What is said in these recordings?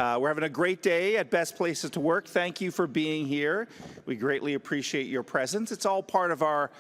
We're having a great day at Best Places to Work. Thank you for being here. We greatly appreciate your presence. It's all part of our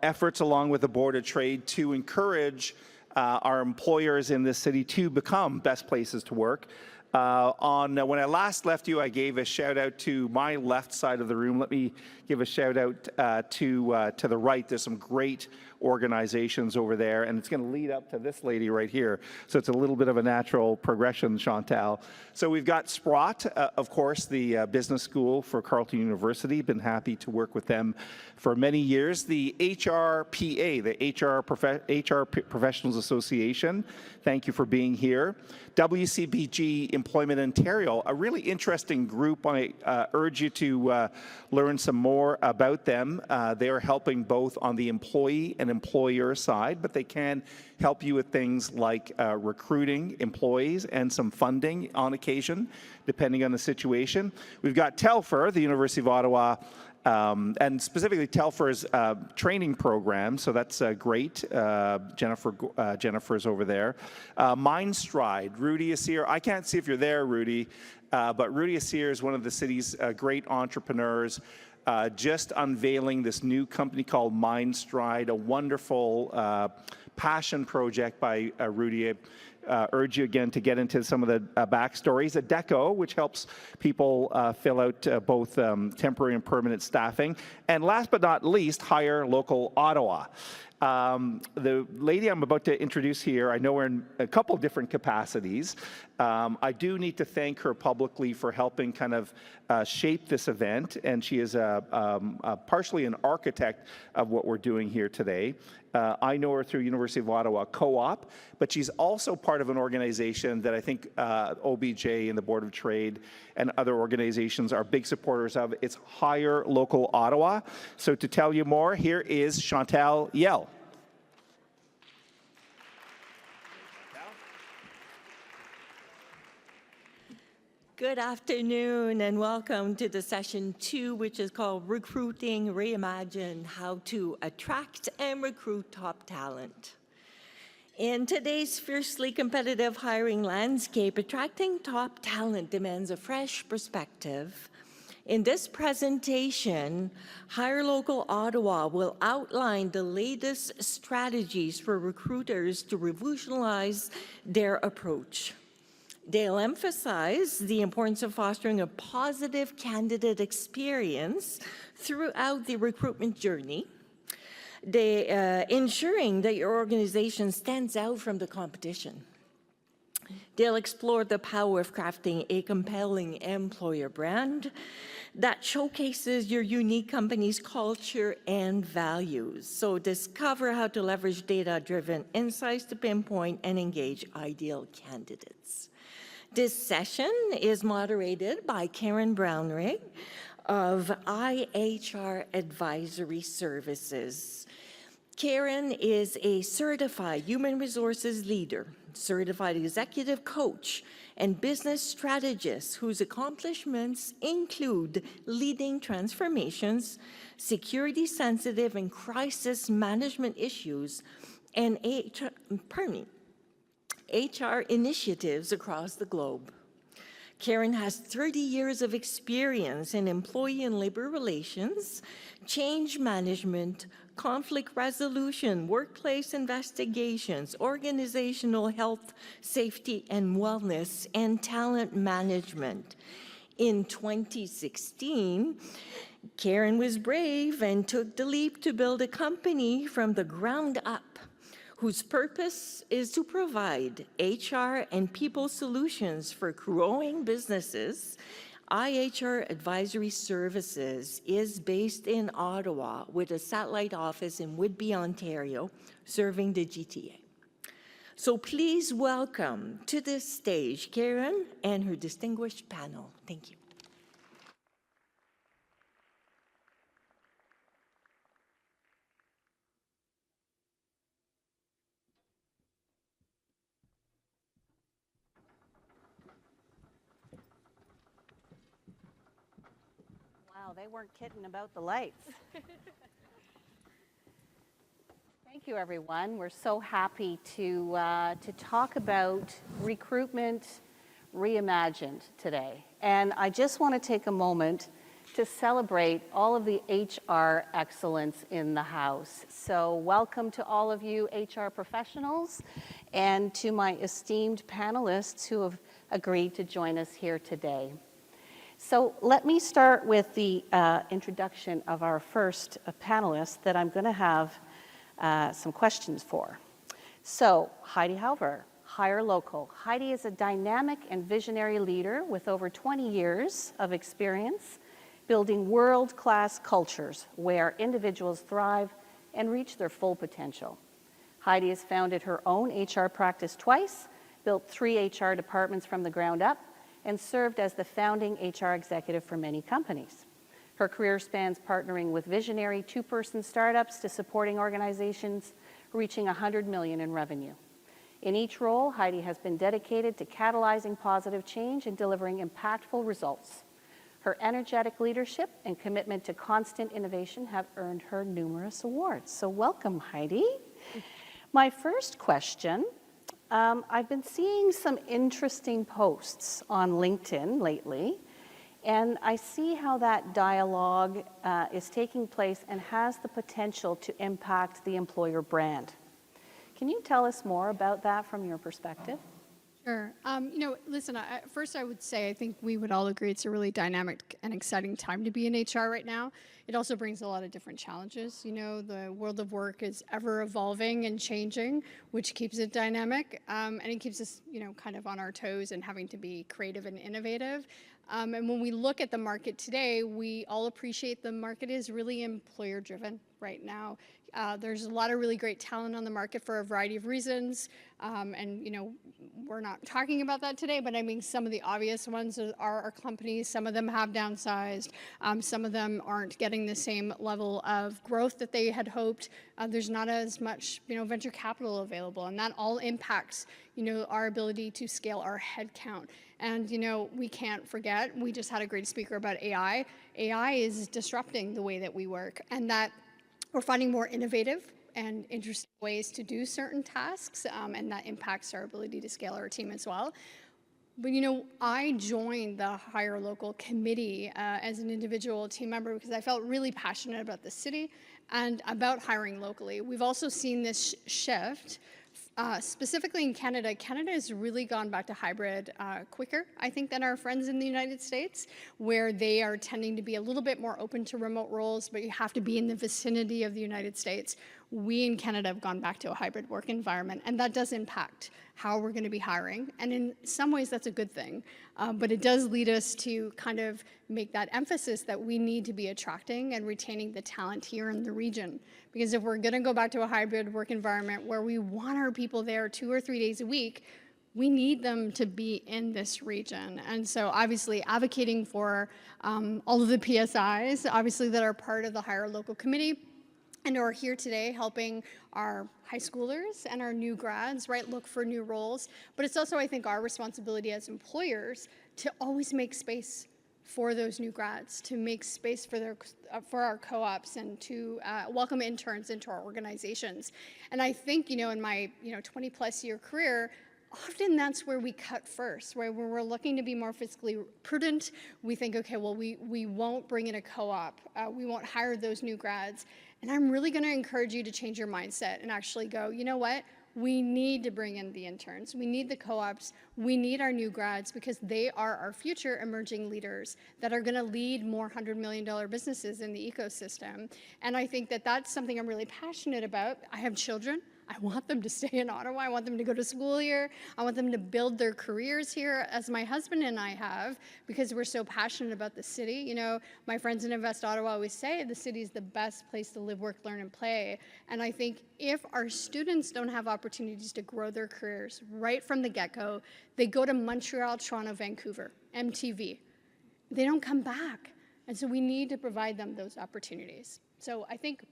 efforts along with the Board of Trade to encourage our employers in this city to become best places to work. When I last left you, I gave a shout out to my left side of the room. Let me give a shout out to the right. There's some great organizations over there, and it's going to lead up to this lady right here. So it's a little bit of a natural progression, Chantal. So we've got Sprott, of course, the business school for Carleton University. Been happy to work with them for many years. The HRPA, the HR Professionals Association. Thank you for being here. WCBG Employment Ontario, a really interesting group. I urge you to learn some more about them. They are helping both on the employee and employer side, but they can help you with things like recruiting employees and some funding on occasion, depending on the situation. We've got Telfer, the University of Ottawa, and specifically Telfer's training program, so that's great. Jennifer's over there. Mindstride, Rudy is here. I can't see if you're there, Rudy, but Rudy Asir is one of the city's great entrepreneurs, just unveiling this new company called Mindstride, a wonderful passion project by Rudy. Urge you again to get into some of the backstories. Adecco, which helps people fill out both temporary and permanent staffing. And last but not least, Hire Local Ottawa. The lady I'm about to introduce here, I know her in a couple different capacities. I do need to thank her publicly for helping kind of shape this event, and she is partially an architect of what we're doing here today. I know her through University of Ottawa Co-op, but she's also part of an organization that I think OBJ and the Board of Trade and other organizations are big supporters of. It's Hire Local Ottawa. So to tell you more, here is Chantal Yell. Good afternoon and welcome to the session 2, which is called Recruiting Reimagined, How to Attract and Recruit Top Talent. In today's fiercely competitive hiring landscape, attracting top talent demands a fresh perspective. In this presentation, Hire Local Ottawa will outline the latest strategies for recruiters to revolutionize their approach. They'll emphasize the importance of fostering a positive candidate experience throughout the recruitment journey, ensuring that your organization stands out from the competition. They'll explore the power of crafting a compelling employer brand that showcases your unique company's culture and values. So discover how to leverage data-driven insights to pinpoint and engage ideal candidates. This session is moderated by Karen Brownrigg of IHR Advisory Services. Karen is a certified human resources leader, certified executive coach, and business strategist whose accomplishments include leading transformations, security-sensitive and crisis management issues, and HR initiatives across the globe. Karen has 30 years of experience in employee and labor relations, change management, conflict resolution, workplace investigations, organizational health, safety and wellness, and talent management. In 2016, Karen was brave and took the leap to build a company from the ground up, whose purpose is to provide HR and people solutions for growing businesses. IHR Advisory Services is based in Ottawa with a satellite office in Whitby, Ontario, serving the GTA. So please welcome to this stage Karen and her distinguished panel. Thank you. Wow, they weren't kidding about the lights. Thank you, everyone. We're so happy to talk about recruitment, Reimagined today. And I just want to take a moment to celebrate all of the HR excellence in the house. So welcome to all of you HR professionals and to my esteemed panelists who have agreed to join us here today. So let me start with the introduction of our first panelist that I'm going to have some questions for. So Heidi Halver, Hire Local. Heidi is a dynamic and visionary leader with over 20 years of experience building world-class cultures where individuals thrive and reach their full potential. Heidi has founded her own HR practice twice, built 3 HR departments from the ground up, and served as the founding HR executive for many companies. Her career spans partnering with visionary 2-person startups to supporting organizations reaching $100 million in revenue. In each role, Heidi has been dedicated to catalyzing positive change and delivering impactful results. Her energetic leadership and commitment to constant innovation have earned her numerous awards. So welcome, Heidi. My first question, I've been seeing some interesting posts on LinkedIn lately, and I see how that dialogue is taking place and has the potential to impact the employer brand. Can you tell us more about that from your perspective? Sure. Listen, first I would say I think we would all agree it's a really dynamic and exciting time to be in HR right now. It also brings a lot of different challenges. The world of work is ever evolving and changing, which keeps it dynamic, and it keeps us, kind of on our toes and having to be creative and innovative. And when we look at the market today, we all appreciate the market is really employer-driven right now. There's a lot of really great talent on the market for a variety of reasons. We're not talking about that today, but I mean, some of the obvious ones are our companies. Some of them have downsized. Some of them aren't getting the same level of growth that they had hoped. There's not as much, venture capital available, and that all impacts, our ability to scale our headcount. And, we can't forget, we just had a great speaker about AI. AI is disrupting the way that we work, and that we're finding more innovative and interesting ways to do certain tasks, and that impacts our ability to scale our team as well. But I joined the Hire Local committee as an individual team member because I felt really passionate about the city and about hiring locally. We've also seen this shift. Specifically in Canada, Canada has really gone back to hybrid quicker, I think, than our friends in the United States, where they are tending to be a little bit more open to remote roles, but you have to be in the vicinity of the United States. We in Canada have gone back to a hybrid work environment, and that does impact how we're going to be hiring. And in some ways, that's a good thing. But it does lead us to kind of make that emphasis that we need to be attracting and retaining the talent here in the region. Because if we're going to go back to a hybrid work environment where we want our people there 2 or 3 days a week, we need them to be in this region. And so obviously advocating for all of the PSIs, obviously that are part of the Hire Local committee, and are here today helping our high schoolers and our new grads, right, look for new roles. But it's also, I think, our responsibility as employers to always make space for those new grads, to make space for our co-ops, and to welcome interns into our organizations. And I think, in my 20+ year career, often that's where we cut first, right? Where we're looking to be more fiscally prudent. We think, okay, well, we won't bring in a co-op. We won't hire those new grads. And I'm really going to encourage you to change your mindset and actually go, you know what? We need to bring in the interns. We need the co-ops. We need our new grads because they are our future emerging leaders that are going to lead more $100 million businesses in the ecosystem. And I think that that's something I'm really passionate about. I have children. I want them to stay in Ottawa. I want them to go to school here. I want them to build their careers here, as my husband and I have, because we're so passionate about the city. My friends in Invest Ottawa always say the city is the best place to live, work, learn, and play. And I think if our students don't have opportunities to grow their careers right from the get-go, they go to Montreal, Toronto, Vancouver, MTV. They don't come back. And so we need to provide them those opportunities. So I think,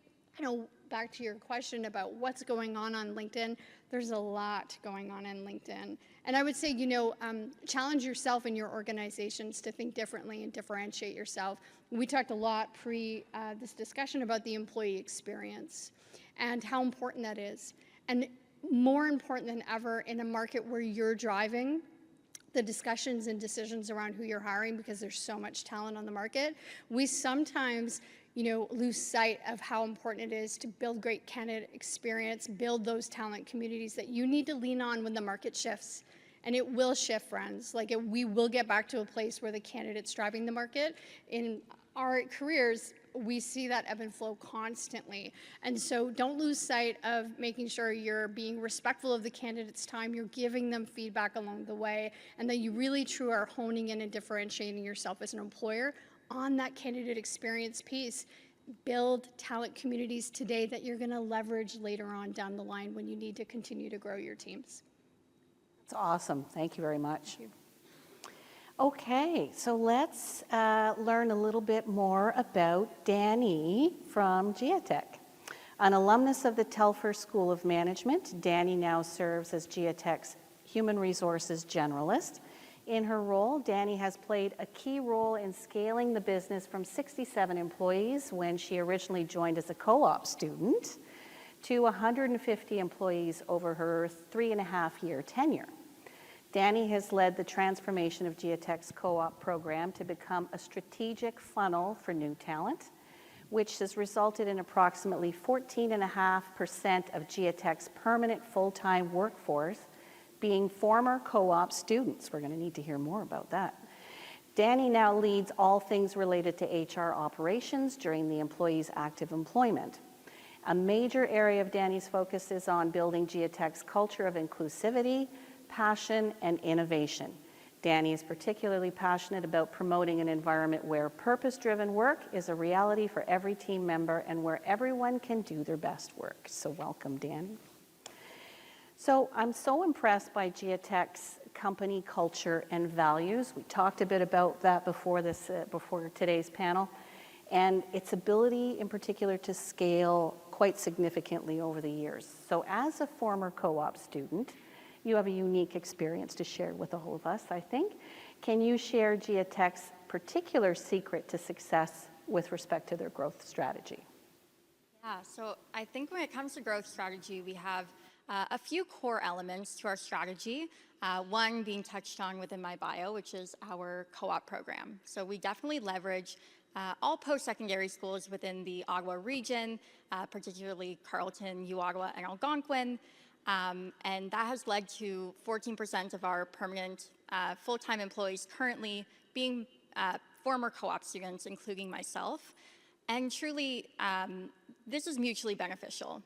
back to your question about what's going on LinkedIn, there's a lot going on in LinkedIn. And I would say, challenge yourself and your organizations to think differently and differentiate yourself. We talked a lot this discussion about the employee experience and how important that is. And more important than ever in a market where you're driving the discussions and decisions around who you're hiring because there's so much talent on the market, we sometimes lose sight of how important it is to build great candidate experience, build those talent communities that you need to lean on when the market shifts. And it will shift, friends. We will get back to a place where the candidate's driving the market. In our careers, we see that ebb and flow constantly. And so don't lose sight of making sure you're being respectful of the candidate's time, you're giving them feedback along the way, and that you really truly are honing in and differentiating yourself as an employer on that candidate experience piece. Build talent communities today that you're gonna leverage later on down the line when you need to continue to grow your teams. That's awesome. Thank you very much. Okay, so let's learn a little bit more about Danny from Geotech. An alumnus of the Telfer School of Management, Danny now serves as Geotech's Human Resources Generalist. In her role, Danny has played a key role in scaling the business from 67 employees when she originally joined as a co-op student to 150 employees over her 3.5-year tenure. Danny has led the transformation of Geotech's co-op program to become a strategic funnel for new talent, which has resulted in approximately 14.5% of Geotech's permanent full-time workforce being former co-op students. We're going to need to hear more about that. Danny now leads all things related to HR operations during the employee's active employment. A major area of Danny's focus is on building Geotech's culture of inclusivity, passion, and innovation. Danny is particularly passionate about promoting an environment where purpose-driven work is a reality for every team member and where everyone can do their best work. So welcome, Danny. So I'm so impressed by Geotech's company culture and values. We talked a bit about that before today's panel, and its ability in particular to scale quite significantly over the years. So as a former co-op student, you have a unique experience to share with all of us, I think. Can you share Geotech's particular secret to success with respect to their growth strategy? Yeah, so I think when it comes to growth strategy, we have a few core elements to our strategy. One being touched on within my bio, which is our co-op program. So we definitely leverage all post-secondary schools within the Ottawa region, particularly Carleton, Ottawa, and Algonquin. And that has led to 14% of our permanent full-time employees currently being former co-op students, including myself. And truly, this is mutually beneficial.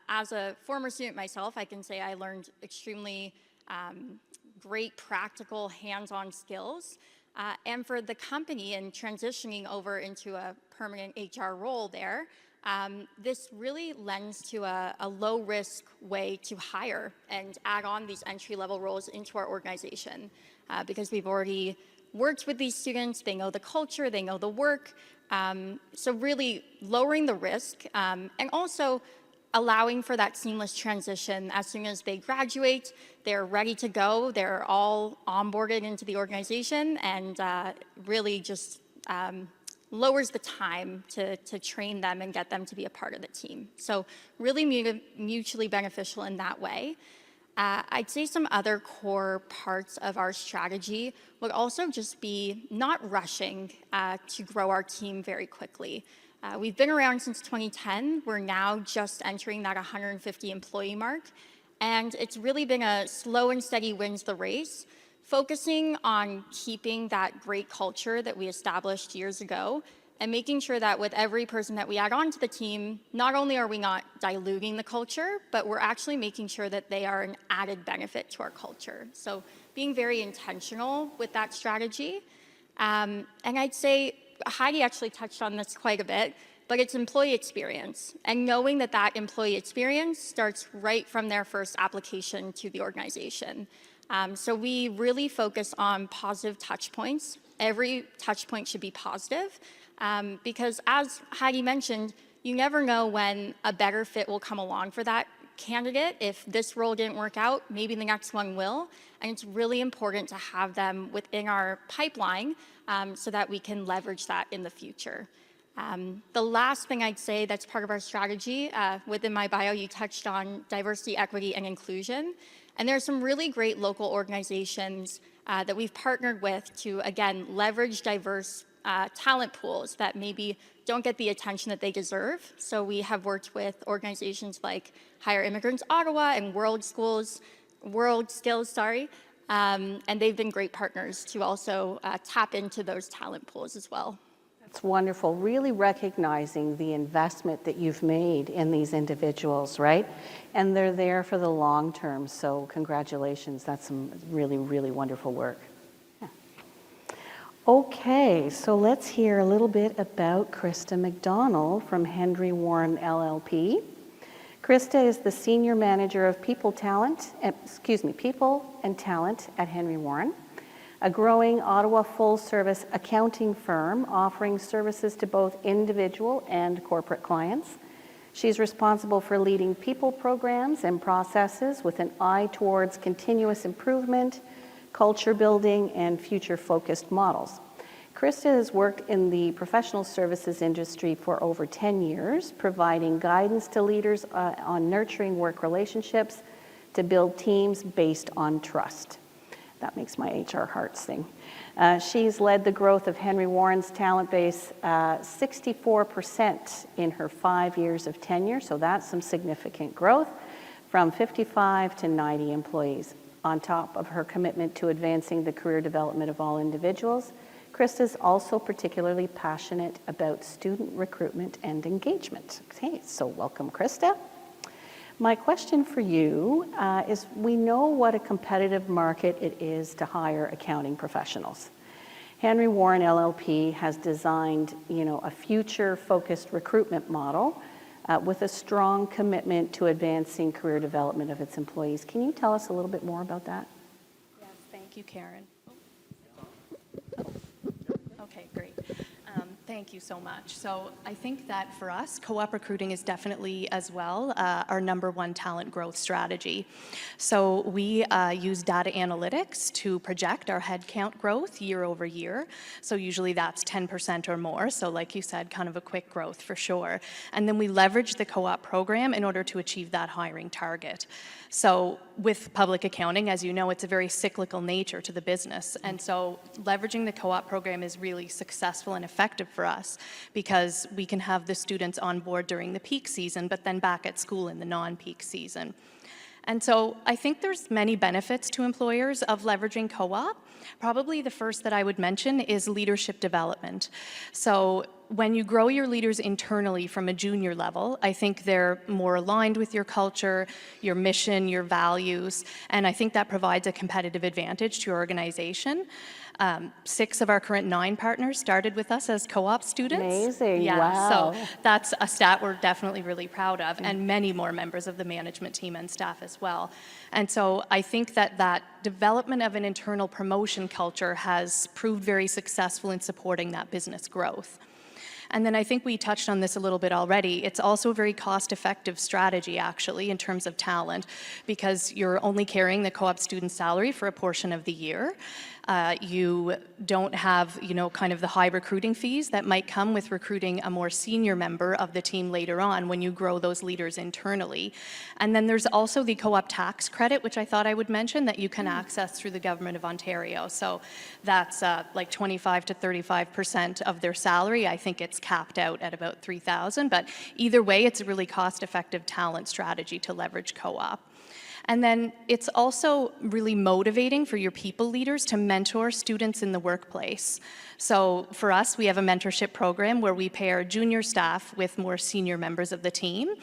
As a former student myself, I can say I learned extremely great practical hands-on skills. And for the company and transitioning over into a permanent HR role there, this really lends to a low-risk way to hire and add on these entry-level roles into our organization because we've already worked with these students, they know the culture, they know the work, so really lowering the risk and also allowing for that seamless transition. As soon as they graduate, they're ready to go, they're all onboarded into the organization, and really just lowers the time to train them and get them to be a part of the team. So really mutually beneficial in that way. I'd say some other core parts of our strategy would also just be not rushing to grow our team very quickly. We've been around since 2010. We're now just entering that 150 employee mark. And it's really been a slow and steady wins the race, focusing on keeping that great culture that we established years ago and making sure that with every person that we add on to the team, not only are we not diluting the culture, but we're actually making sure that they are an added benefit to our culture. So being very intentional with that strategy. And I'd say Heidi actually touched on this quite a bit, but it's employee experience and knowing that that employee experience starts right from their first application to the organization. So we really focus on positive touch points. Every touch point should be positive because as Heidi mentioned, you never know when a better fit will come along for that candidate. If this role didn't work out, maybe the next one will. And it's really important to have them within our pipeline so that we can leverage that in the future. The last thing I'd say that's part of our strategy, within my bio, you touched on diversity, equity, and inclusion. And there are some really great local organizations that we've partnered with to, again, leverage diverse talent pools that maybe don't get the attention that they deserve. So we have worked with organizations like Hire Immigrants Ottawa and World Skills, and they've been great partners to also tap into those talent pools as well. It's wonderful, really recognizing the investment that you've made in these individuals, right? And they're there for the long term, so congratulations. That's some really, really wonderful work. Yeah. Okay, so let's hear a little bit about Krista McDonald from Henry Warren LLP. Krista is the Senior Manager of People and Talent at Henry Warren, a growing Ottawa full-service accounting firm offering services to both individual and corporate clients. She's responsible for leading people programs and processes with an eye towards continuous improvement, culture building, and future-focused models. Krista has worked in the professional services industry for over 10 years, providing guidance to leaders on nurturing work relationships to build teams based on trust. That makes my HR heart sing. She's led the growth of Henry Warren's talent base 64% in her 5 years of tenure, so that's some significant growth, from 55 to 90 employees. On top of her commitment to advancing the career development of all individuals, Krista is also particularly passionate about student recruitment and engagement. Okay, so welcome, Krista. My question for you is, we know what a competitive market it is to hire accounting professionals. Henry Warren LLP has designed, a future-focused recruitment model with a strong commitment to advancing career development of its employees. Can you tell us a little bit more about that? Yes, thank you, Karen. Okay, great. Thank you so much. So I think that for us, co-op recruiting is definitely as well our #1 talent growth strategy. So we use data analytics to project our headcount growth year over year. So usually that's 10% or more. So like you said, kind of a quick growth for sure. And then we leverage the co-op program in order to achieve that hiring target. So with public accounting, as you know, it's a very cyclical nature to the business. And so leveraging the co-op program is really successful and effective for us because we can have the students on board during the peak season, but then back at school in the non-peak season. And so I think there's many benefits to employers of leveraging co-op. Probably the first that I would mention is leadership development. So when you grow your leaders internally from a junior level, I think they're more aligned with your culture, your mission, your values, and I think that provides a competitive advantage to your organization. 6 of our current 9 partners started with us as co-op students. Amazing, yeah, wow. So that's a stat we're definitely really proud of, and many more members of the management team and staff as well. And so I think that that development of an internal promotion culture has proved very successful in supporting that business growth. And then I think we touched on this a little bit already. It's also a very cost-effective strategy, actually, in terms of talent, because you're only carrying the co-op student salary for a portion of the year. You don't have, kind of the high recruiting fees that might come with recruiting a more senior member of the team later on when you grow those leaders internally. And then there's also the co-op tax credit, which I thought I would mention, that you can access through the Government of Ontario. So that's like 25 to 35% of their salary. I think it's capped out at about $3,000, but either way, it's a really cost-effective talent strategy to leverage co-op. And then it's also really motivating for your people leaders to mentor students in the workplace. So for us, we have a mentorship program where we pair junior staff with more senior members of the team,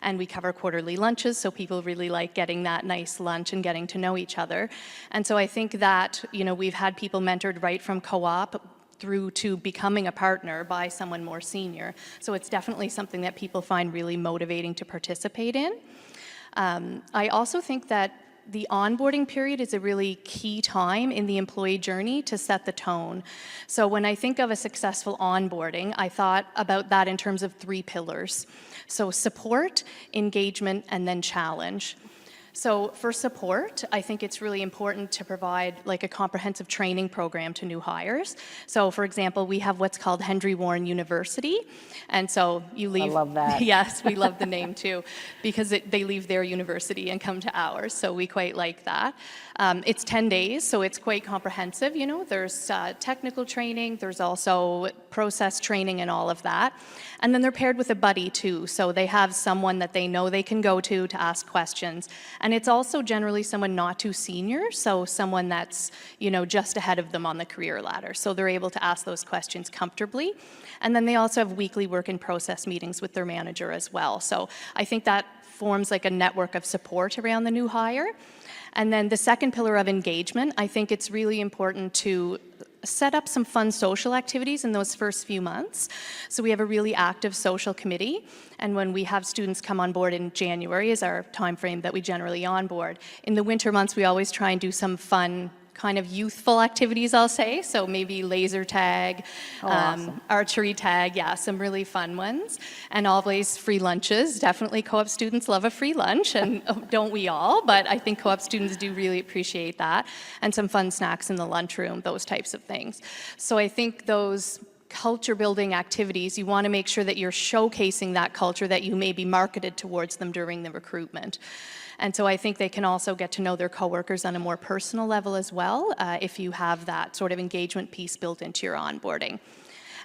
and we cover quarterly lunches, so people really like getting that nice lunch and getting to know each other. And so I think that, we've had people mentored right from co-op through to becoming a partner by someone more senior. So it's definitely something that people find really motivating to participate in. I also think that the onboarding period is a really key time in the employee journey to set the tone. So when I think of a successful onboarding, I thought about that in terms of 3 pillars. So support, engagement, and then challenge. So for support, I think it's really important to provide like a comprehensive training program to new hires. So for example, we have what's called Henry Warren University. And so you leave. I love that. Yes, we love the name too, because they leave their university and come to ours. So we quite like that. It's 10 days, so it's quite comprehensive. You know, there's technical training, there's also process training and all of that. And then they're paired with a buddy too. So they have someone that they know they can go to ask questions. And it's also generally someone not too senior, so someone that's, you know, just ahead of them on the career ladder. So they're able to ask those questions comfortably. And then they also have weekly work in process meetings with their manager as well. So I think that forms like a network of support around the new hire. And then the second pillar of engagement, I think it's really important to set up some fun social activities in those first few months. So we have a really active social committee, and when we have students come on board in January is our time frame that we generally onboard. In the winter months, we always try and do some fun kind of youthful activities, I'll say. So maybe laser tag, awesome. archery tag, yeah, some really fun ones. And always free lunches. Definitely co-op students love a free lunch, and don't we all? But I think co-op students do really appreciate that. And some fun snacks in the lunchroom, those types of things. So I think those culture building activities, you want to make sure that you're showcasing that culture that you may be marketed towards them during the recruitment. And so I think they can also get to know their coworkers on a more personal level as well, if you have that sort of engagement piece built into your onboarding.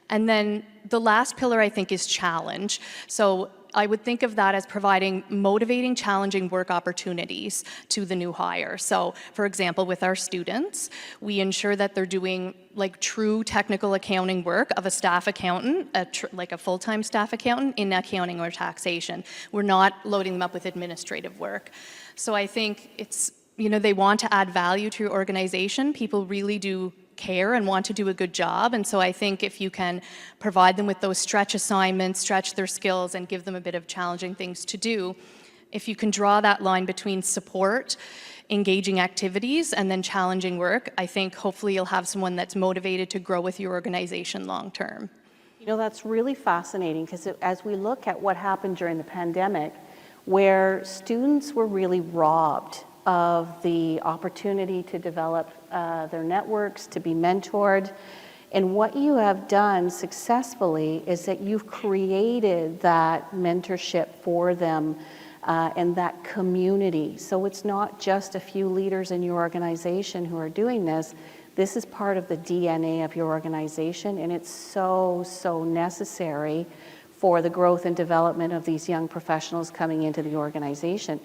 And then the last pillar, I think, is challenge. So I would think of that as providing motivating, challenging work opportunities to the new hire. So, for example, with our students, we ensure that they're doing like true technical accounting work of a staff accountant, like a full-time staff accountant in accounting or taxation. We're not loading them up with administrative work. So I think it's, you know, they want to add value to your organization. People really do care and want to do a good job. And so I think if you can provide them with those stretch assignments, stretch their skills, and give them a bit of challenging things to do, if you can draw that line between support, engaging activities, and then challenging work, I think hopefully you'll have someone that's motivated to grow with your organization long term. You know, that's really fascinating, because as we look at what happened during the pandemic, where students were really robbed of the opportunity to develop their networks, to be mentored. And what you have done successfully is that you've created that mentorship for them and that community. So it's not just a few leaders in your organization who are doing this. This is part of the DNA of your organization, and it's so, so necessary for the growth and development of these young professionals coming into the organization.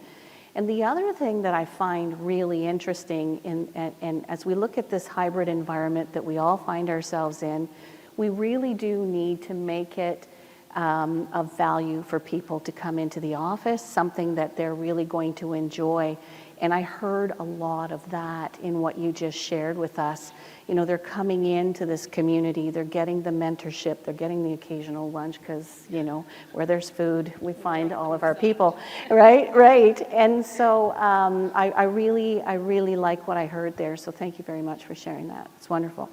And the other thing that I find really interesting, and as we look at this hybrid environment that we all find ourselves in, we really do need to make it of value for people to come into the office, something that they're really going to enjoy. And I heard a lot of that in what you just shared with us. You know, they're coming into this community, they're getting the mentorship, they're getting the occasional lunch, because, you know, where there's food, we find all of our people, right? Right. And so I really like what I heard there. So thank you very much for sharing that. It's wonderful.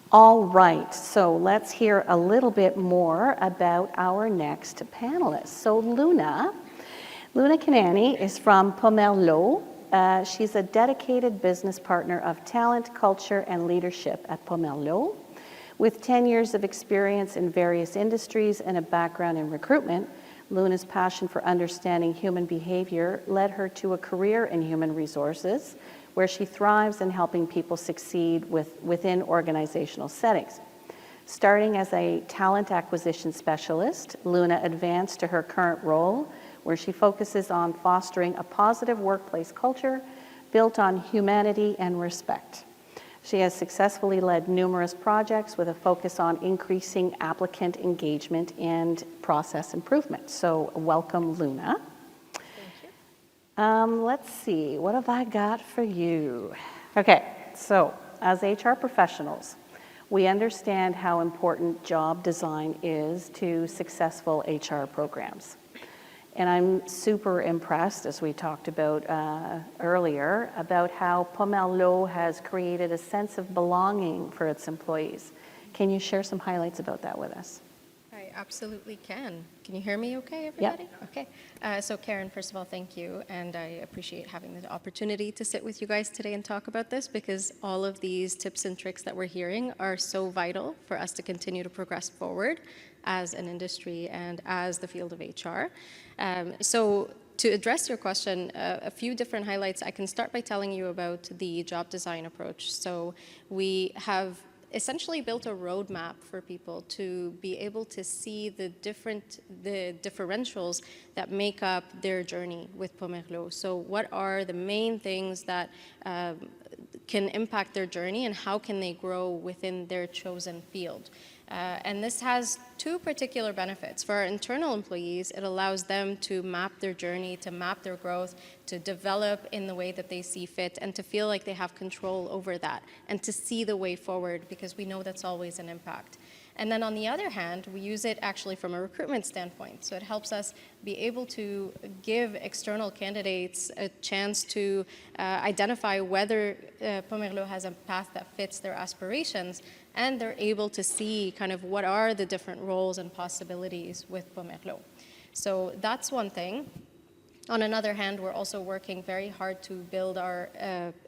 All right, so let's hear a little bit more about our next panelist. So Luna Kanani is from Pomerleau. She's a dedicated business partner of talent, culture, and leadership at Pomerleau. With 10 years of experience in various industries and a background in recruitment, Luna's passion for understanding human behavior led her to a career in human resources, where she thrives in helping people succeed within organizational settings. Starting as a talent acquisition specialist, Luna advanced to her current role, where she focuses on fostering a positive workplace culture built on humanity and respect. She has successfully led numerous projects with a focus on increasing applicant engagement and process improvement. So welcome, Luna. Let's see, what have I got for you? Okay, so as HR professionals, we understand how important job design is to successful HR programs. And I'm super impressed, as we talked about earlier, about how Pomerleau has created a sense of belonging for its employees. Can you share some highlights about that with us? Right. absolutely can. Can you hear me okay, everybody? Okay. So Karen, first of all, thank you. And I appreciate having the opportunity to sit with you guys today and talk about this, because all of these tips and tricks that we're hearing are so vital for us to continue to progress forward as an industry and as the field of HR. So to address your question, a few different highlights. I can start by telling you about the job design approach. So we have essentially built a roadmap for people to be able to see the differentials that make up their journey with Pomerleau. So what are the main things that can impact their journey, and how can they grow within their chosen field? And this has two particular benefits. For our internal employees, it allows them to map their journey, to map their growth, to develop in the way that they see fit, and to feel like they have control over that, and to see the way forward, because we know that's always an impact. And then on the other hand, we use it actually from a recruitment standpoint. So it helps us be able to give external candidates a chance to identify whether Pomerleau has a path that fits their aspirations, and they're able to see kind of what are the different roles and possibilities with Pomerleau. So that's one thing. On another hand, we're also working very hard to build our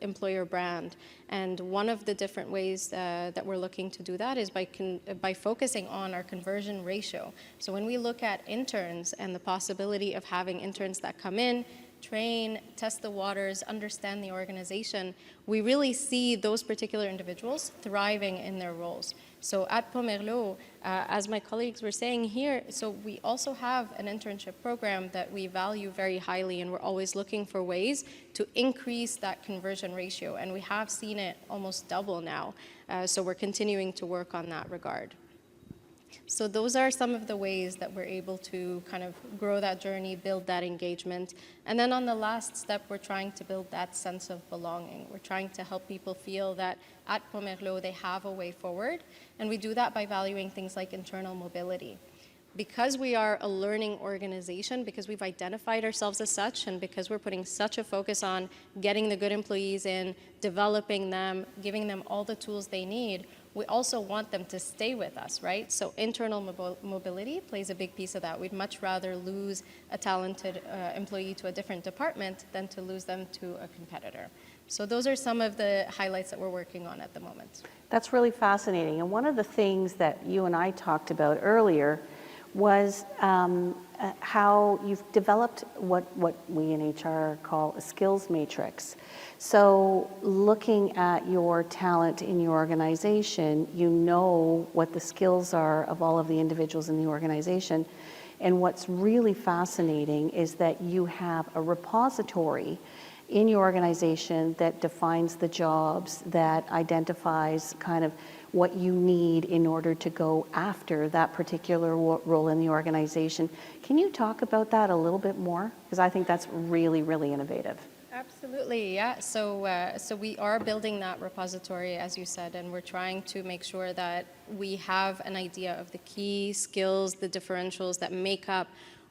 employer brand. And one of the different ways that we're looking to do that is by focusing on our conversion ratio. So when we look at interns and the possibility of having interns that come in, train, test the waters, understand the organization, we really see those particular individuals thriving in their roles. So at Pomerleau, as my colleagues were saying here, so we also have an internship program that we value very highly, and we're always looking for ways to increase that conversion ratio. And we have seen it almost double now. So we're continuing to work on that regard. So those are some of the ways that we're able to kind of grow that journey, build that engagement. And then on the last step, we're trying to build that sense of belonging. We're trying to help people feel that at Pomerleau, they have a way forward. And we do that by valuing things like internal mobility. Because we are a learning organization, because we've identified ourselves as such, and because we're putting such a focus on getting the good employees in, developing them, giving them all the tools they need, we also want them to stay with us, right? So internal mobility plays a big piece of that. We'd much rather lose a talented employee to a different department than to lose them to a competitor. So those are some of the highlights that we're working on at the moment. That's really fascinating. And one of the things that you and I talked about earlier was how you've developed what we in HR call a skills matrix. So looking at your talent in your organization, you know what the skills are of all of the individuals in the organization. And what's really fascinating is that you have a repository in your organization that defines the jobs, that identifies kind of what you need in order to go after that particular role in the organization. Can you talk about that a little bit more? Because I think that's really, really innovative. Absolutely, yeah. So we are building that repository, as you said, and we're trying to make sure that we have an idea of the key skills, the differentials that make up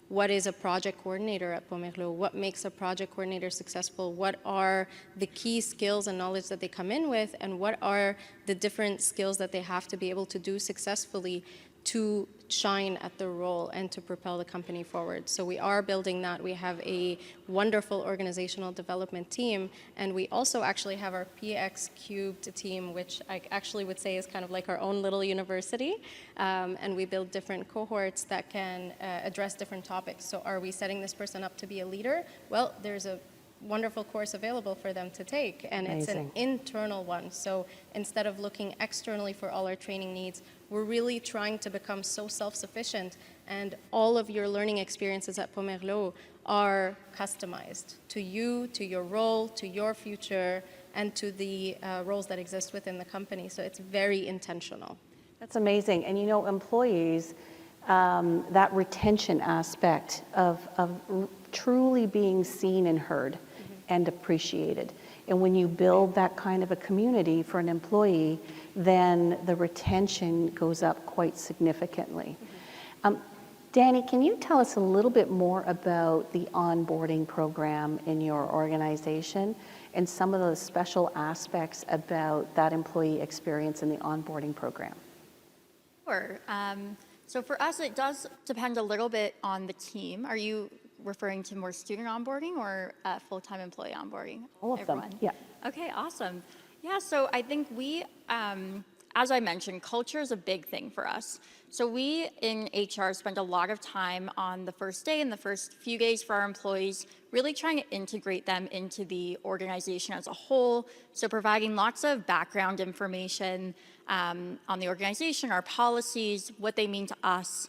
what is a project coordinator at Pomerleau, what makes a project coordinator successful, what are the key skills and knowledge that they come in with, and what are the different skills that they have to be able to do successfully to shine at their role and to propel the company forward. So we are building that. We have a wonderful organizational development team, and we also actually have our PX Cubed team, which I actually would say is kind of like our own little university, and we build different cohorts that can address different topics. So are we setting this person up to be a leader? Well, there's a wonderful course available for them to take, and Amazing. It's an internal one. So instead of looking externally for all our training needs, we're really trying to become so self-sufficient, and all of your learning experiences at Pomerleau are customized to you, to your role, to your future, and to the roles that exist within the company. So it's very intentional. That's amazing. And you know, employees, that retention aspect of truly being seen and heard and appreciated. And when you build that kind of a community for an employee, then the retention goes up quite significantly. Danny, can you tell us a little bit more about the onboarding program in your organization and some of the special aspects about that employee experience in the onboarding program? Sure. So for us, it does depend a little bit on the team. Are you referring to more student onboarding or full-time employee onboarding? All of them, yeah. Okay, awesome. Yeah, so I think we, as I mentioned, culture is a big thing for us. So we in HR spend a lot of time on the first day and the first few days for our employees, really trying to integrate them into the organization as a whole. So providing lots of background information on the organization, our policies, what they mean to us.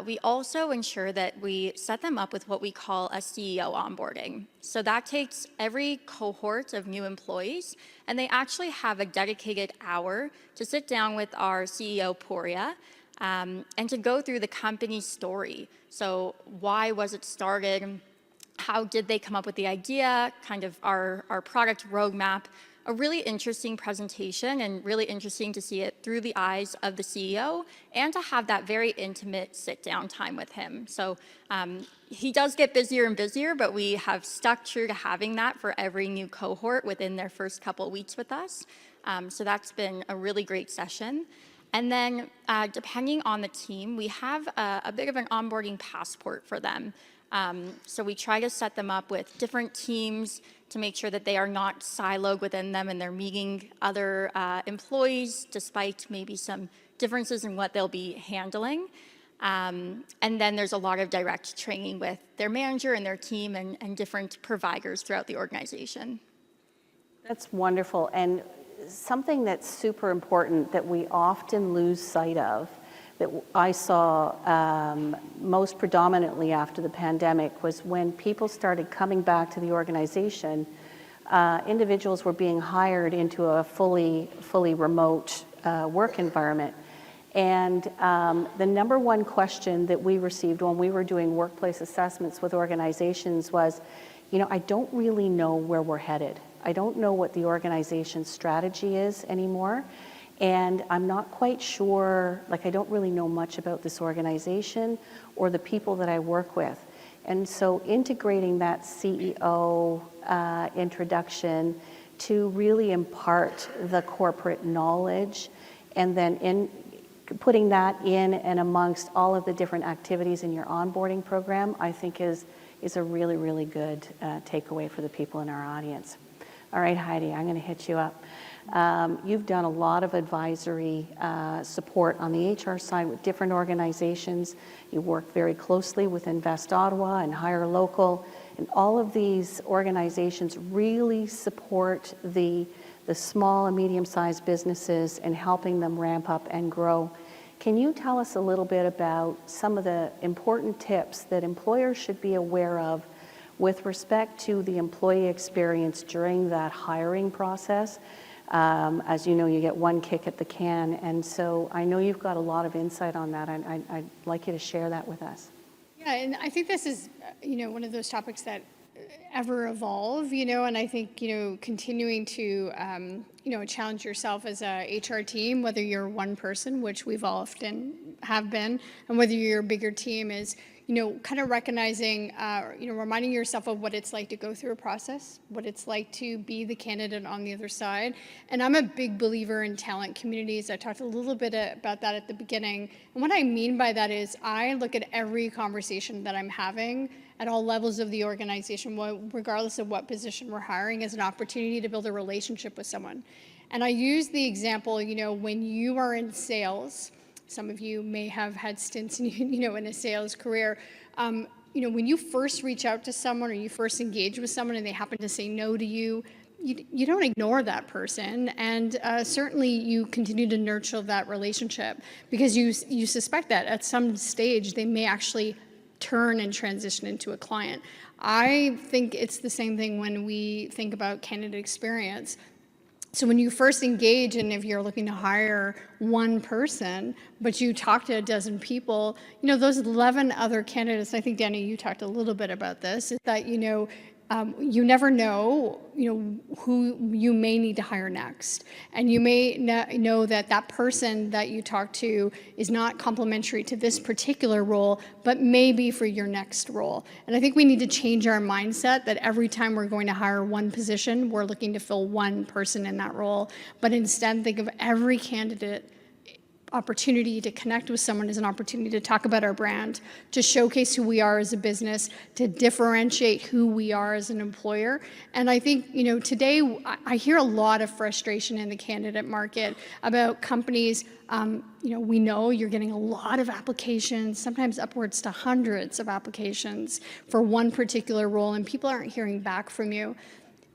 We also ensure that we set them up with what we call a CEO onboarding. So that takes every cohort of new employees, and they actually have a dedicated hour to sit down with our CEO, Poria, and to go through the company's story. So why was it started? How did they come up with the idea? Kind of our product roadmap. A really interesting presentation and really interesting to see it through the eyes of the CEO and to have that very intimate sit-down time with him. So he does get busier and busier, but we have stuck true to having that for every new cohort within their first couple of weeks with us. So that's been a really great session. And then depending on the team, we have a bit of an onboarding passport for them. So we try to set them up with different teams to make sure that they are not siloed within them and they're meeting other employees despite maybe some differences in what they'll be handling. And then there's a lot of direct training with their manager and their team and different providers throughout the organization. That's wonderful. And something that's super important that we often lose sight of, that I saw most predominantly after the pandemic, was when people started coming back to the organization, individuals were being hired into a fully remote work environment. And the number one question that we received when we were doing workplace assessments with organizations was, I don't really know where we're headed. I don't know what the organization's strategy is anymore. And I'm not quite sure, I don't really know much about this organization or the people that I work with. And so integrating that CEO introduction to really impart the corporate knowledge and then putting that in and amongst all of the different activities in your onboarding program, I think is a really, really good takeaway for the people in our audience. All right, Heidi, I'm going to hit you up. You've done a lot of advisory support on the HR side with different organizations. You work very closely with Invest Ottawa and Hire Local, and all of these organizations really support the small and medium-sized businesses and helping them ramp up and grow. Can you tell us a little bit about some of the important tips that employers should be aware of with respect to the employee experience during that hiring process? As you know, you get one kick at the can, and so I know you've got a lot of insight on that. I'd like you to share that with us. Yeah, and I think this is, one of those topics that ever evolve, and I think, continuing to, challenge yourself as a HR team, whether you're one person, which we've often have been, and whether you're a bigger team, is kind of recognizing, reminding yourself of what it's like to go through a process, what it's like to be the candidate on the other side. And I'm a big believer in talent communities. I talked a little bit about that at the beginning. And what I mean by that is I look at every conversation that I'm having at all levels of the organization, regardless of what position we're hiring, as an opportunity to build a relationship with someone. And I use the example, when you are in sales, some of you may have had stints in a sales career. When you first reach out to someone or you first engage with someone and they happen to say no to you, you don't ignore that person, and certainly you continue to nurture that relationship because you suspect that at some stage they may actually turn and transition into a client. I think it's the same thing when we think about candidate experience. So when you first engage, and if you're looking to hire one person, but you talk to a dozen people, those 11 other candidates, I think, Danny, you talked a little bit about this, is that, you never know, who you may need to hire next. And you may know that that person that you talk to is not complementary to this particular role, but maybe for your next role. And I think we need to change our mindset that every time we're going to hire one position, we're looking to fill one person in that role, but instead think of every candidate opportunity to connect with someone is an opportunity to talk about our brand, to showcase who we are as a business, to differentiate who we are as an employer. And I think, you know, today I hear a lot of frustration in the candidate market about companies. You know, we know you're getting a lot of applications, sometimes upwards to hundreds of applications for one particular role, and people aren't hearing back from you.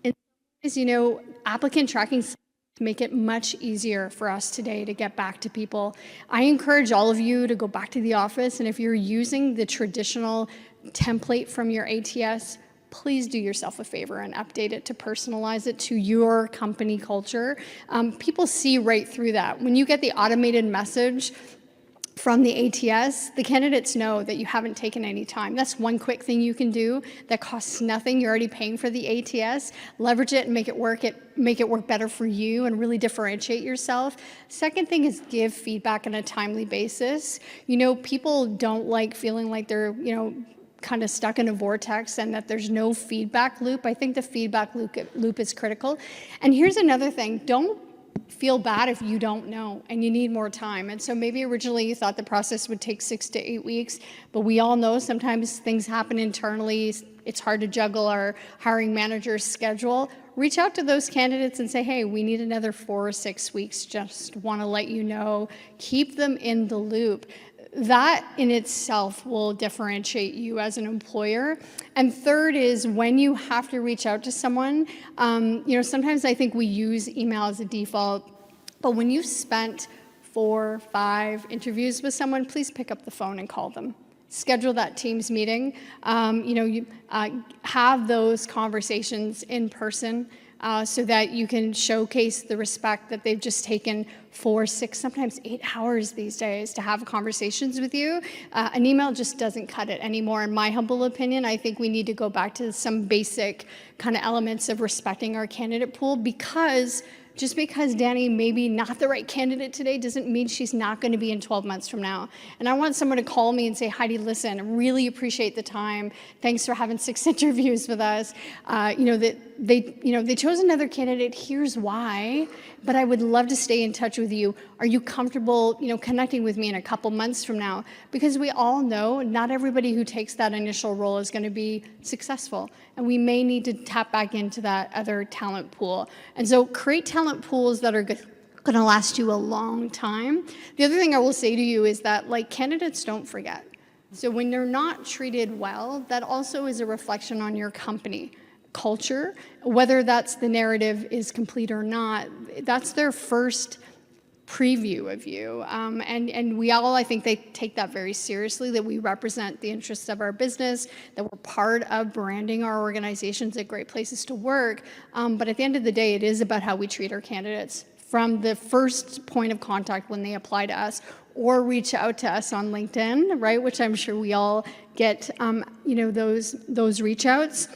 And, you know, applicant tracking to make it much easier for us today to get back to people. I encourage all of you to go back to the office, and if you're using the traditional template from your ATS, please do yourself a favor and update it to personalize it to your company culture. People see right through that. When you get the automated message from the ATS, the candidates know that you haven't taken any time. That's one quick thing you can do that costs nothing. You're already paying for the ATS. Leverage it and make it work better for you and really differentiate yourself. Second thing is give feedback on a timely basis. You know, people don't like feeling like they're, you know, kind of stuck in a vortex and that there's no feedback loop. I think the feedback loop is critical. And here's another thing. Don't feel bad if you don't know and you need more time. And so maybe originally you thought the process would take 6 to 8 weeks, but we all know sometimes things happen internally. It's hard to juggle our hiring manager's schedule. Reach out to those candidates and say, hey, we need another 4 or 6 weeks. Just want to let you know. Keep them in the loop. That in itself will differentiate you as an employer. And third is when you have to reach out to someone, you know, sometimes I think we use email as a default, but when you've spent 4, 5 interviews with someone, please pick up the phone and call them. Schedule that Teams meeting. You know, have those conversations in person. So that you can showcase the respect that they've just taken 4, 6, sometimes 8 hours these days to have conversations with you. An email just doesn't cut it anymore. In my humble opinion, I think we need to go back to some basic kind of elements of respecting our candidate pool, because just because Danny may be not the right candidate today doesn't mean she's not going to be in 12 months from now. And I want someone to call me and say, Heidi, listen, I really appreciate the time. Thanks for having 6 interviews with us. You know, that they chose another candidate. Here's why. But I would love to stay in touch with you. Are you comfortable, you know, connecting with me in a couple months from now? Because we all know not everybody who takes that initial role is going to be successful. And we may need to tap back into that other talent pool. And so create talent pools that are going to last you a long time. The other thing I will say to you is that, like, candidates don't forget. So when they're not treated well, that also is a reflection on your company culture, whether that's the narrative is complete or not. That's their first preview of you. And we all, I think they take that very seriously, that we represent the interests of our business, that we're part of branding our organizations at great places to work. But at the end of the day, it is about how we treat our candidates from the first point of contact when they apply to us or reach out to us on LinkedIn, right? Which I'm sure we all get, you know, those reach outs.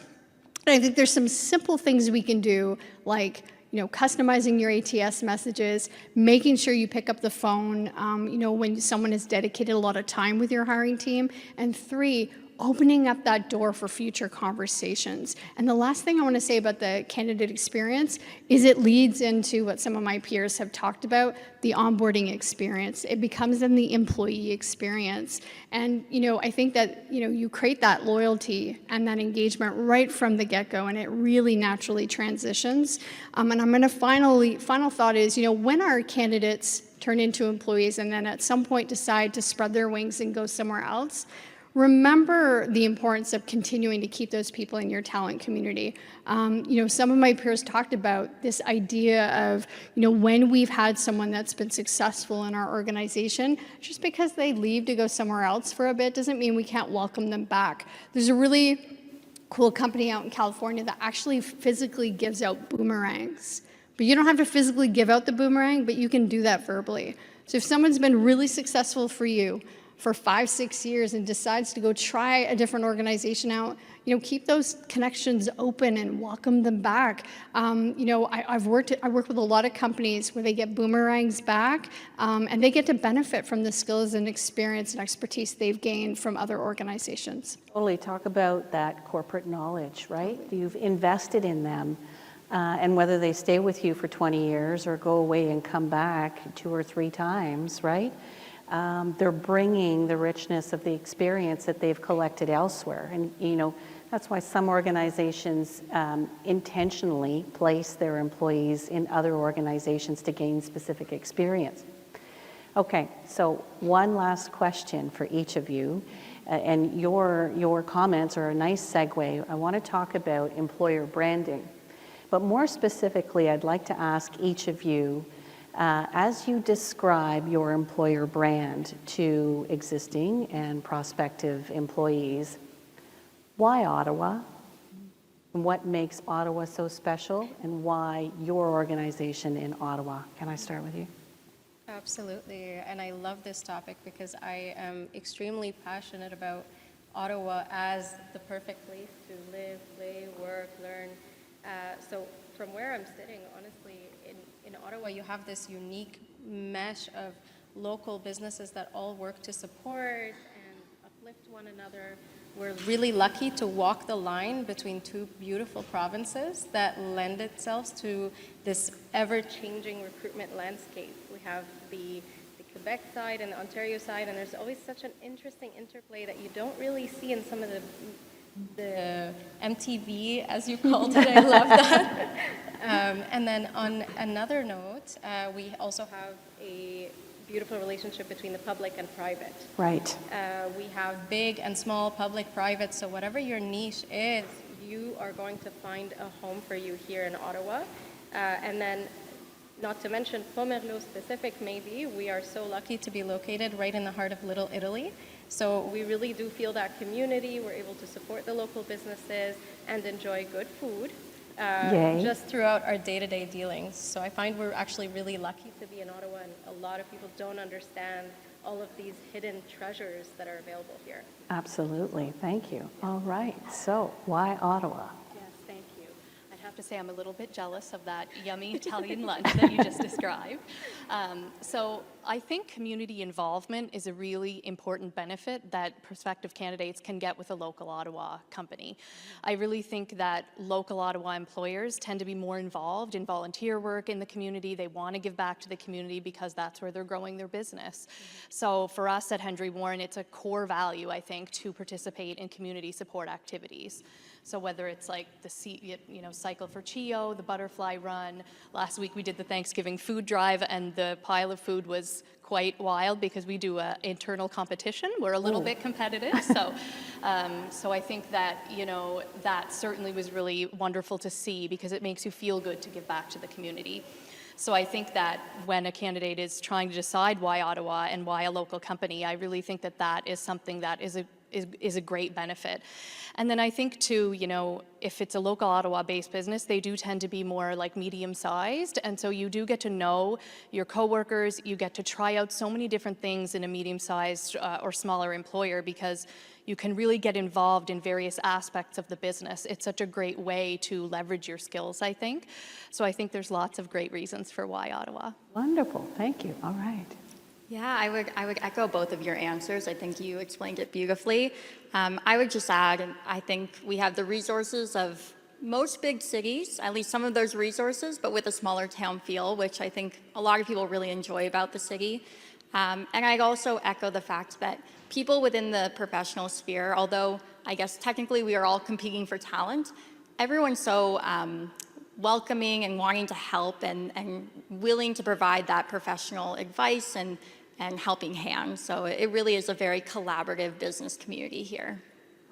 And I think there's some simple things we can do, like, you know, customizing your ATS messages, making sure you pick up the phone, you know, when someone has dedicated a lot of time with your hiring team. And 3, opening up that door for future conversations. And the last thing I want to say about the candidate experience is it leads into what some of my peers have talked about, the onboarding experience. It becomes then the employee experience. And, you know, I think that, you know, you create that loyalty and that engagement right from the get-go, and it really naturally transitions. And I'm going to final thought is, you know, when our candidates turn into employees and then at some point decide to spread their wings and go somewhere else, remember the importance of continuing to keep those people in your talent community. You know, some of my peers talked about this idea of, you know, when we've had someone that's been successful in our organization, just because they leave to go somewhere else for a bit doesn't mean we can't welcome them back. There's a really cool company out in California that actually physically gives out boomerangs. But you don't have to physically give out the boomerang, but you can do that verbally. So if someone's been really successful for you, for 5, 6 years and decides to go try a different organization out, you know, keep those connections open and welcome them back. You know, I work with a lot of companies where they get boomerangs back, and they get to benefit from the skills and experience and expertise they've gained from other organizations. Totally. Talk about that corporate knowledge, right? You've invested in them. And whether they stay with you for 20 years or go away and come back 2 or 3 times, right? They're bringing the richness of the experience that they've collected elsewhere. And, you know, that's why some organizations intentionally place their employees in other organizations to gain specific experience. Okay, so one last question for each of you. And your comments are a nice segue. I want to talk about employer branding. But more specifically, I'd like to ask each of you, as you describe your employer brand to existing and prospective employees, why Ottawa? What makes Ottawa so special? And why your organization in Ottawa? Can I start with you? Absolutely, and I love this topic because I am extremely passionate about Ottawa as the perfect place to live, play, work, learn. So from where I'm sitting, honestly, in Ottawa, you have this unique mesh of local businesses that all work to support and uplift one another. We're really lucky to walk the line between 2 beautiful provinces that lend itself to this ever-changing recruitment landscape. We have the Quebec side and the Ontario side, and there's always such an interesting interplay that you don't really see in some of the MTV, as you called it. I love that. And then on another note, we also have a beautiful relationship between the public and private. Right. We have big and small, public, private, so whatever your niche is, you are going to find a home for you here in Ottawa. And then, not to mention Pomerleau specific maybe, we are so lucky to be located right in the heart of Little Italy. So we really do feel that community. We're able to support the local businesses and enjoy good food just throughout our day-to-day dealings. So I find we're actually really lucky to be in Ottawa, and a lot of people don't understand all of these hidden treasures that are available here. Absolutely. Thank you. All right. So why Ottawa? Yes, thank you. I'd have to say I'm a little bit jealous of that yummy Italian lunch that you just described. So I think community involvement is a really important benefit that prospective candidates can get with a local Ottawa company. I really think that local Ottawa employers tend to be more involved in volunteer work in the community. They want to give back to the community because that's where they're growing their business. So for us at Hendry Warren, it's a core value, I think, to participate in community support activities. So whether it's like the Cycle for Chio, the Butterfly Run. Last week we did the Thanksgiving food drive, and the pile of food was quite wild because we do an internal competition. We're a little bit competitive, so I think that that certainly was really wonderful to see because it makes you feel good to give back to the community. So I think that when a candidate is trying to decide why Ottawa and why a local company, I really think that that is something that is a great benefit. And then I think too, if it's a local Ottawa-based business, they do tend to be more like medium-sized, and so you do get to know your coworkers, you get to try out so many different things in a medium-sized or smaller employer because you can really get involved in various aspects of the business. It's such a great way to leverage your skills, I think. So I think there's lots of great reasons for why Ottawa. Wonderful. Thank you. All right. Yeah, I would echo both of your answers. I think you explained it beautifully. I would just add, I think we have the resources of most big cities, at least some of those resources, but with a smaller town feel, which I think a lot of people really enjoy about the city. And I'd also echo the fact that people within the professional sphere, although I guess technically we are all competing for talent, everyone's so welcoming and wanting to help and willing to provide that professional advice and helping hand. So it really is a very collaborative business community here.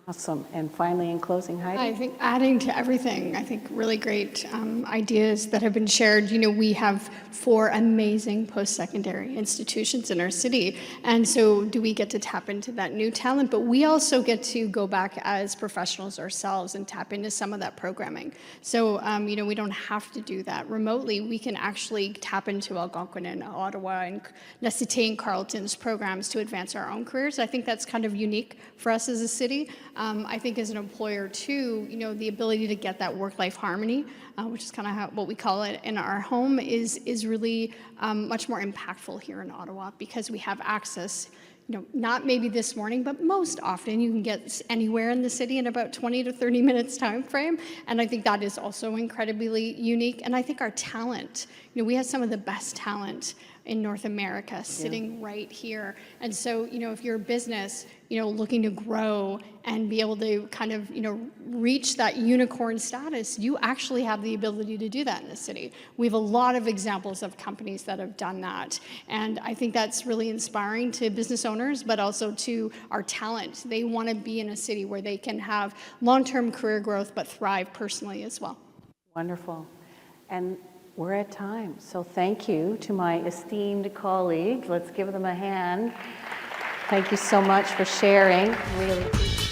Awesome. And finally, in closing, Heidi? I think adding to everything, I think really great ideas that have been shared. We have 4 amazing post-secondary institutions in our city. And so do we get to tap into that new talent, but we also get to go back as professionals ourselves and tap into some of that programming. So, we don't have to do that remotely. We can actually tap into Algonquin and Ottawa and La Cité and Carleton's programs to advance our own careers. I think that's kind of unique for us as a city. I think as an employer too, the ability to get that work-life harmony, which is kind of what we call it in our home, is really much more impactful here in Ottawa because we have access not maybe this morning, but most often you can get anywhere in the city in about 20 to 30 minutes time frame. And I think that is also incredibly unique. And I think our talent, we have some of the best talent in North America sitting right here. And so, if you're a business, looking to grow and be able to kind of, reach that unicorn status, you actually have the ability to do that in the city. We have a lot of examples of companies that have done that. And I think that's really inspiring to business owners, but also to our talent. They want to be in a city where they can have long-term career growth, but thrive personally as well. Wonderful. And we're at time. So thank you to my esteemed colleagues. Let's give them a hand. Thank you so much for sharing. Really appreciate it.